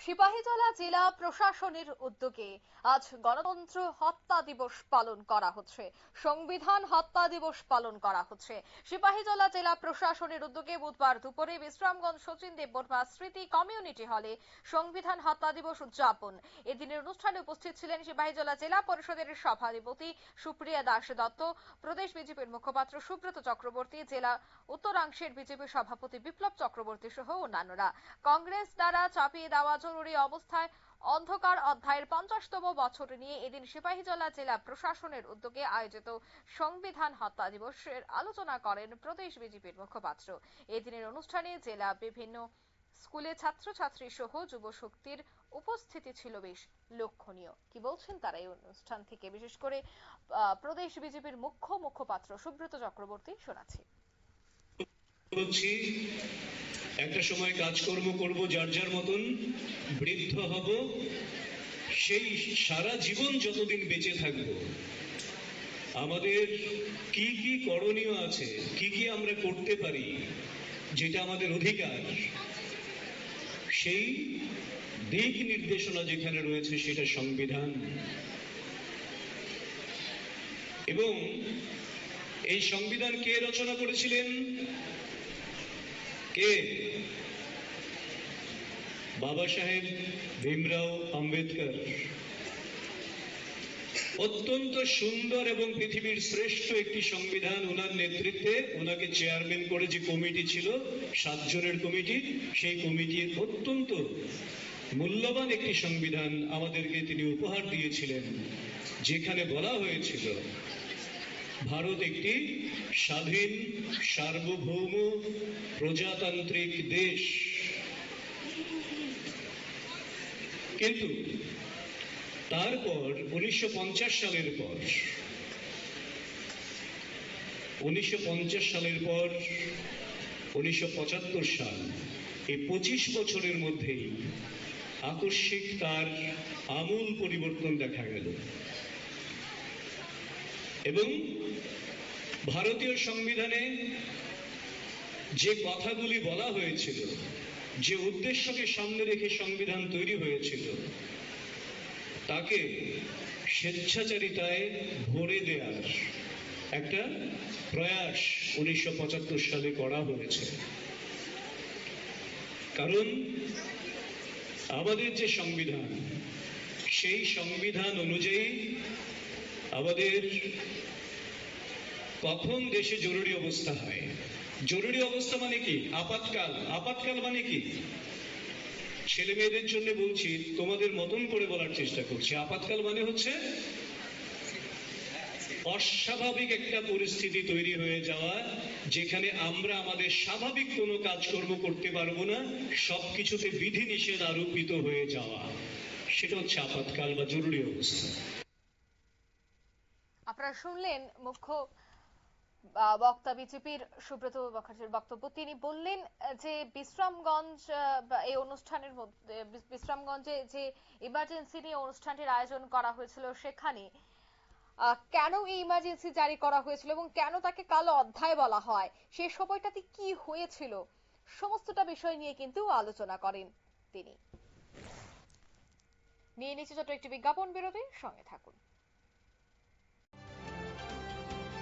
সিপাহীজলা জেলা প্রশাসনের উদ্যোগে আজ গণতন্ত্র হত্যা দিবস পালন করা হচ্ছে। সংবিধান হত্যা দিবস পালন করা হচ্ছে। সিপাহীজলা জেলা প্রশাসনের উদ্যোগে বুধবার দুপুরে বিশ্রামগঞ্জ শচীন দেববর্মা স্মৃতি কমিউনিটি হলে সংবিধান হত্যা দিবস উদযাপন। এদিনের অনুষ্ঠানে উপস্থিত ছিলেন সিপাহীজলা জেলা পরিষদের সভাধিপতি সুপ্রিয়া দাস দত্ত, প্রদেশ বিজেপির মুখপাত্র সুব্রত চক্রবর্তী, জেলা উত্তরাংশের বিজেপি সভাপতি বিপ্লব চক্রবর্তী সহ অন্যান্যরা। কংগ্রেস দ্বারা চাপিয়ে দেওয়া জরুরি অবস্থায় অন্ধকার অধ্যায়ের 50তম বছর নিয়ে এদিন সিপাহীজলা জেলা প্রশাসনের উদ্যোগে আয়োজিত সংবিধান হত্যা দিবসের আলোচনা করেন প্রদেশ বিজেপির মুখপাত্র। এদিনের অনুষ্ঠানে জেলা বিভিন্ন স্কুলে ছাত্রছাত্রী সহ যুব শক্তির উপস্থিতি ছিল বেশ লক্ষণীয়। কি বলছেন তারা এই অনুষ্ঠান থেকে, বিশেষ করে প্রদেশ বিজেপির মুখপাত্র সুব্রত চক্রবর্তী, শোনাচ্ছি। একটা সময় কাজকর্ম করব, যার যার মতন বৃদ্ধ হব, সেই সারা জীবন যতদিন বেঁচে থাকব আমাদের কি কি করণীয় আছে, কি কি আমরা করতে পারি, যেটা আমাদের অধিকার, সেই দিক নির্দেশনা যেখানে রয়েছে সেটা সংবিধান। এবং এই সংবিধান কে রচনা করেছিলেন? কে? বাবা সাহেব ভীমরাও আম্বেদকর। অত্যন্ত সুন্দর এবং পৃথিবীর শ্রেষ্ঠ একটি সংবিধান ওনার নেতৃত্বে, ওনাকে চেয়ারম্যান করে যে কমিটি ছিল, 7 জনের কমিটি, সেই কমিটির অত্যন্ত মূল্যবান একটি সংবিধান আমাদেরকে তিনি উপহার দিয়েছিলেন, যেখানে বলা হয়েছিল ভারত একটি স্বাধীন সার্বভৌম প্রজাতান্ত্রিক দেশ। কিন্তু তারপর 1950 সালের পর 1975 সাল, এই 25 বছরের মধ্যেই আকস্মিক তার আমূল পরিবর্তন দেখা গেল। এবং ভারতীয় সংবিধানে যে কথাগুলি বলা হয়েছিল, যে উদ্দেশ্যকে সামনে রেখে সংবিধান তৈরি হয়েছিল, তাকে স্বেচ্ছাচারিতায় ভরে দেওয়ার একটা প্রয়াস 1975 সালে করা হয়েছে। কারণ আমাদের যে সংবিধান, সেই সংবিধান অনুযায়ী আমাদের কখন দেশে জরুরি অবস্থা হয়। জরুরি অবস্থা মানে কি? আপাতকাল। আপাতকাল মানে কি? ছেলে মেয়েদের জন্য বলছি, তোমাদের মতন করে বলার চেষ্টা করছি। আপাতকাল মানে হচ্ছে অস্বাভাবিক একটা পরিস্থিতি তৈরি হয়ে যাওয়া, যেখানে আমরা আমাদের স্বাভাবিক কোনো কাজকর্ম করতে পারবো না, সবকিছুতে বিধিনিষেধ আরোপিত হয়ে যাওয়া, সেটা হচ্ছে আপাতকাল বা জরুরি অবস্থা। আপনারা শুনলেন মুখ্য বক্তা বিজেপির সুব্রত মুখার্জির বক্তব্য। তিনি বললেন যে বিশ্রামগঞ্জ এই অনুষ্ঠানের মধ্যে, বিশ্রামগঞ্জে যে ইমার্জেন্সি নিয়ে অনুষ্ঠানটির আয়োজন করা হয়েছিল, সেখানে কেন এই ইমার্জেন্সি জারি করা হয়েছিল এবং কেন তাকে কালো অধ্যায় বলা হয়, সেই সময়টাতে কি হয়েছিল, সমস্তটা বিষয় নিয়ে কিন্তু আলোচনা করেন তিনি। নিয়ে নিচ্ছে ছোট একটি বিজ্ঞাপন বিরতি, সঙ্গে থাকুন।